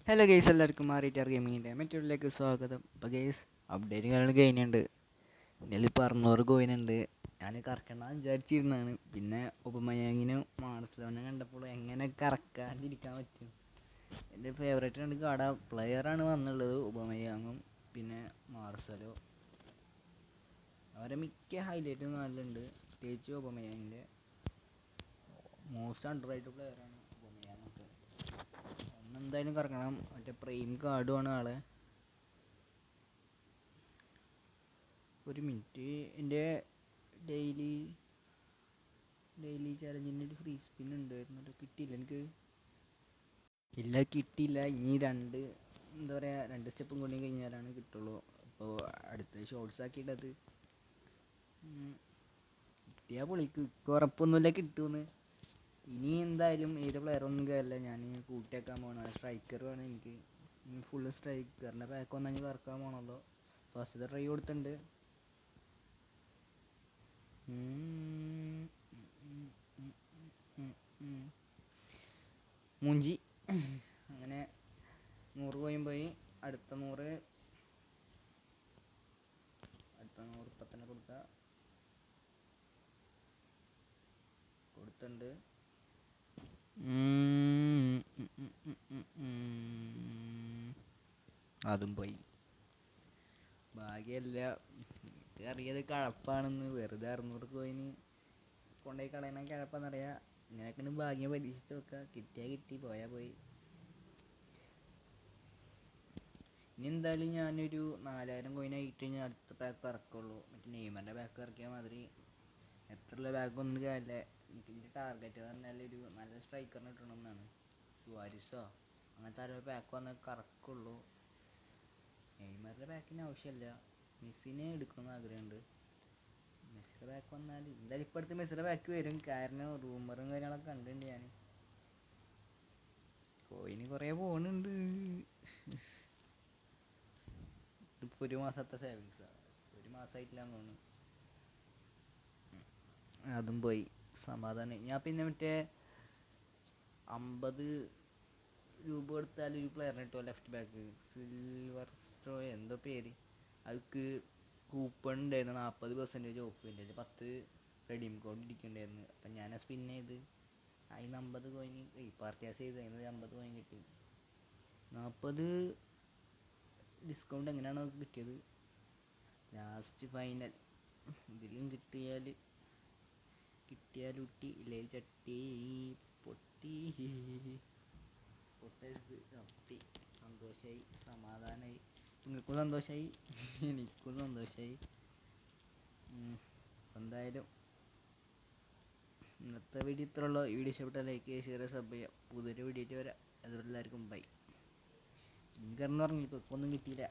Hello guys, എല്ലാവർക്കും മാറിയിട്ടാർ ഗെയിമിങ്ങിൻ്റെ മറ്റുള്ളിലേക്ക് സ്വാഗതം. അപ്പോൾ ഗെയ്സ് അപ്ഡേറ്റ് കാര്യങ്ങൾ കഴിഞ്ഞുണ്ട്. ഇതിലിപ്പോൾ 600 കോയിനുണ്ട്. ഞാൻ കറക്കണമെന്ന് വിചാരിച്ചിരുന്നതാണ്. പിന്നെ ഉപമയങ്ങിനും മാർസലോനെ കണ്ടപ്പോൾ എങ്ങനെ കറക്കാണ്ടിരിക്കാൻ പറ്റും. എൻ്റെ ഫേവറേറ്റ് രണ്ട് പ്ലെയറാണ് വന്നുള്ളത്, ഉപമയാങ്ങും പിന്നെ മാർസലോ. അവരെ മിക്ക ഹൈലൈറ്റും നല്ലുണ്ട്, പ്രത്യേകിച്ച് ഉപമയാങ്ങിൻ്റെ മോസ്റ്റ് അണ്ടർ റേറ്റഡ് പ്ലെയറാണ് ഉപമയാങ്ങൊക്കെ. എന്തായാലും കറക്കണം. മറ്റേ പ്രൈം കാർഡുമാണ് ആളെ. ഒരു മിനിറ്റ്, എൻ്റെ ഡെയിലി ചാലഞ്ചിൻ്റെ ഒരു ഫ്രീ സ്പിൻ ഉണ്ടായിരുന്നു, കിട്ടിയില്ല എനിക്ക്. കിട്ടിയില്ല. ഇനി രണ്ട് സ്റ്റെപ്പും കൂടി കഴിഞ്ഞാലാണ് കിട്ടുള്ളൂ. അപ്പോൾ അടുത്ത ഷോർട്സ് ആക്കിയിട്ടത് കിട്ടിയാൽ പൊളിക്ക്. ഉറപ്പൊന്നുമില്ല കിട്ടുമെന്ന്. ഇനി എന്തായാലും ഏത് പ്ലെയറൊന്നും കയറില്ല. ഞാൻ കൂട്ടിയേക്കാൻ പോകണം. സ്ട്രൈക്കർ വേണം എനിക്ക്. ഫുള്ള് സ്ട്രൈക്കറിൻ്റെ പാക്ക് വന്നാൽ കറക്കാൻ പോകണമല്ലോ. ഫസ്റ്റത്തെ ട്രൈ കൊടുത്തിട്ടുണ്ട്. മൂഞ്ചി. അങ്ങനെ 100 കോയിൻ പോയി. അടുത്ത 100 ഇപ്പം തന്നെ കൊടുത്തിട്ടുണ്ട്. അതും പോയി. ഭാഗ്യമല്ല, അറിയത് കഴപ്പാണെന്ന്. വെറുതെ 600 കോയിന് കൊണ്ടുപോയി കളയണ കിഴപ്പാന്നറിയാം. ഇങ്ങനെയൊക്കെ ഭാഗ്യം പരീക്ഷിച്ച് നോക്കുക. കിട്ടിയാൽ കിട്ടി, പോയാൽ പോയി. ഇനി എന്തായാലും ഞാനൊരു 4000 കോയിനായിട്ട് ഞാൻ അടുത്ത പാക്ക് ഇറക്കുള്ളൂ. മറ്റേ നെയ്മറിൻ്റെ പാക്ക് ഇറക്കിയ മാതിരി എത്രയുള്ള പാക്ക് ഒന്നും കാര്യമില്ല. എനിക്കിൻ്റെ ടാർഗറ്റ് പറഞ്ഞാൽ ഒരു നല്ല സ്ട്രൈക്കറിന് കിട്ടണമെന്നാണ്. സുവാരിസോ അങ്ങനത്തെ ആരോ പാക്ക് വന്നാൽ കറക്കുള്ളൂ. നെയ്മറിൻ്റെ പാക്കിന് ആവശ്യമില്ല. മെസ്സിനെ എടുക്കണമെന്ന് ആഗ്രഹമുണ്ട്. മെസ്സിയുടെ പാക്ക് വന്നാൽ എന്തായാലും ഇപ്പം അടുത്ത് മെസ്സിയുടെ പാക്ക് വരും. കാരണം റൂമറും കാര്യങ്ങളൊക്കെ കണ്ടിട്ടുണ്ട് ഞാൻ. കോയിന് കുറേ പോകുന്നുണ്ട്. ഇതിപ്പോൾ ഒരു മാസത്തെ സേവിങ്സാണ്. ഒരു മാസമായിട്ടില്ലാന്ന് തോന്നുന്നു. അതും പോയി. സമാധാനം. ഞാൻ പിന്നെ മറ്റേ 50 രൂപ കൊടുത്താൽ ഒരു പ്ലെയറിന് കിട്ടുമോ, ലെഫ്റ്റ് ബാക്ക്, സിൽവർ സ്ട്രോ എന്തോ പേര്. അതിക്ക് കൂപ്പൺ ഉണ്ടായിരുന്നു, 40% ഓഫ് ഉണ്ടായിരുന്നു. 10 റെഡീം കോഡ് ഇരിക്കുന്നുണ്ടായിരുന്നു. അപ്പം ഞാൻ സ്പിൻ ചെയ്ത് അതിന് 50 കോയിന് പർച്ചേസ് ചെയ്ത് അതിന് 50 കോയിൻ കിട്ടി. 40 ഡിസ്കൗണ്ട് എങ്ങനെയാണോ കിട്ടിയത്. ലാസ്റ്റ് ഫൈനൽ ഇതിലും കിട്ടിയാൽ കിട്ടി, ഇല്ലെങ്കിൽ ചട്ടി പൊട്ടി. സന്തോഷമായി, സമാധാനമായി. നിങ്ങൾക്കും സന്തോഷമായി, എനിക്കും സന്തോഷമായി. എന്തായാലും ഇന്നത്തെ വീഡിയോ ഇത്ര ഉള്ളൂ. വീഡിയോ ഇഷ്ടപ്പെട്ടാൽ ലൈക്ക് ചെയ്യുക, ഷെയർ ചെയ്യുക, സബ് ചെയ്യുക. പുതിയൊരു വീഡിയോ ആയിട്ട് വരാം. അതുവരെ എല്ലാവർക്കും ബൈ. എനിക്കറിഞ്ഞു പറഞ്ഞു, ഇപ്പോൾ ഒന്നും കിട്ടിയില്ല.